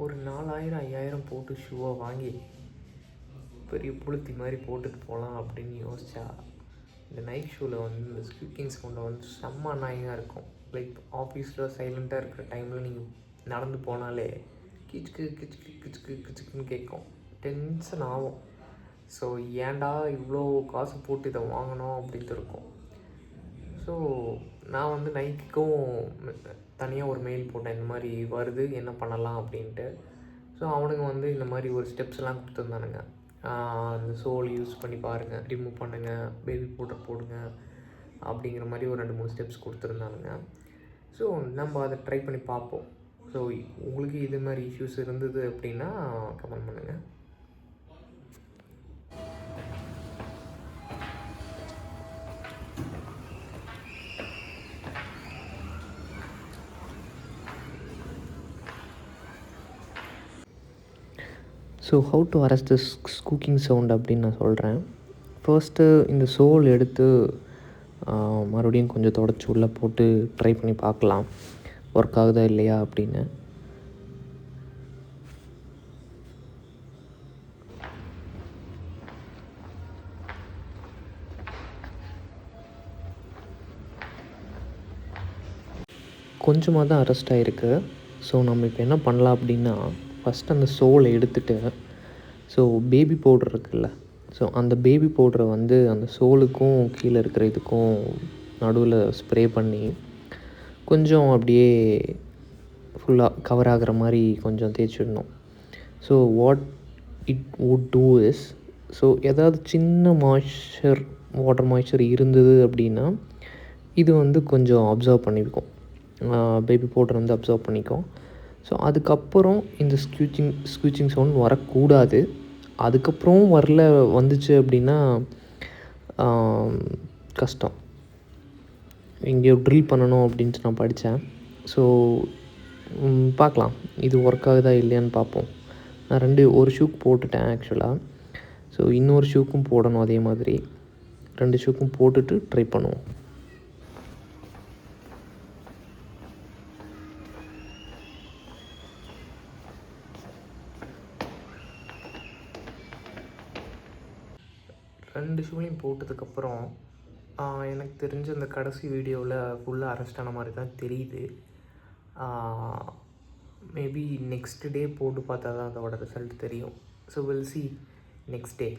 ஒரு 4000 5000 போட்டு ஷூவை வாங்கி பெரிய புளுத்தி மாதிரி போட்டுட்டு போகலாம் அப்படின்னு யோசிச்சா, இந்த நைக் ஷூவில் வந்து இந்த ஸ்குவீக்கிங் சவுண்டை வந்து செம்ம நாயாக இருக்கும். லைக் ஆஃபீஸில் சைலண்ட்டாக இருக்கிற டைமில் நீங்கள் நடந்து போனாலே கிச்சுக்கு கிச்சுக்கு கிச்சுக்கு கிச்சுக்குன்னு கேட்கும், டென்ஷன் ஆகும். ஸோ ஏன்டா இவ்வளோ காசு போட்டு இதை வாங்கணும் அப்படின்ட்டு இருக்கும். ஸோ நான் வந்து நைக்குக்கும் தனியாக ஒரு மெயில் போட்டேன், இந்த மாதிரி வருது என்ன பண்ணலாம் அப்படின்ட்டு. ஸோ அவனுங்க வந்து இந்த மாதிரி ஒரு ஸ்டெப்ஸ்லாம் கொடுத்துருந்தானுங்க. அந்த சோல் யூஸ் பண்ணி பாருங்கள், ரிமூவ் பண்ணுங்கள், பேபி பவுடர் போடுங்க அப்படிங்கிற மாதிரி ஒரு 2-3 ஸ்டெப்ஸ் கொடுத்துருந்தானுங்க. ஸோ நம்ம அதை ட்ரை பண்ணி பார்ப்போம். ஸோ உங்களுக்கு இது மாதிரி இஷ்யூஸ் இருந்தது அப்படின்னா கமெண்ட் பண்ணுங்கள். So how to arrest this squeaking sound அப்படின்னு நான் சொல்கிறேன். ஃபர்ஸ்ட்டு இந்த சோல் எடுத்து மறுபடியும் கொஞ்சம் தொடச்சி உள்ளே போட்டு ட்ரை பண்ணி பார்க்கலாம் ஒர்க் ஆகுதா இல்லையா அப்படின்னு. கொஞ்சமாக தான் அரெஸ்ட் ஆகிருக்கு. ஸோ நம்ம இப்போ என்ன பண்ணலாம் அப்படின்னா, ஃபஸ்ட் அந்த சோலை எடுத்துகிட்டு, ஸோ பேபி பவுடர் இருக்குல்ல, ஸோ அந்த பேபி பவுடரை வந்து அந்த சோலுக்கும் கீழே இருக்கிற இதுக்கும் நடுவில் ஸ்ப்ரே பண்ணி கொஞ்சம் அப்படியே ஃபுல்லாக கவர் ஆகிற மாதிரி கொஞ்சம் தேய்ச்சிடணும். So what it would do is, so ஏதாவது சின்ன வாட்டர் மாய்ஸ்சர் இருந்தது அப்படின்னா இது வந்து கொஞ்சம் அப்சர்வ் பண்ணிக்கும், பேபி பவுடர் வந்து அப்சர்வ் பண்ணிக்கும். ஸோ அதுக்கப்புறம் இந்த ஸ்குவீச்சிங் சவுண்ட் வரக்கூடாது. அதுக்கப்புறம் வந்துச்சு அப்படின்னா கஷ்டம். எங்கேயோ ட்ரில் பண்ணணும் அப்படின்ட்டு நான் படித்தேன். ஸோ பார்க்கலாம் இது ஒர்க் ஆகுதா இல்லையான்னு பார்ப்போம். நான் ஒரு ஷூக்கு போட்டுட்டேன் ஆக்சுவலாக. ஸோ இன்னொரு ஷூக்கும் போடணும், அதே மாதிரி 2 ஷூக்கும் போட்டுட்டு ட்ரை பண்ணுவோம். ரெண்டு ஷூலையும் போட்டதுக்கப்புறம் எனக்கு தெரிஞ்ச அந்த கடைசி வீடியோவில் ஃபுல்லாக அரெஸ்ட் ஆன மாதிரி தான் தெரியுது. மேபி நெக்ஸ்ட் டே போட்டு பார்த்தா தான் அதோட ரிசல்ட் தெரியும். So will see next day.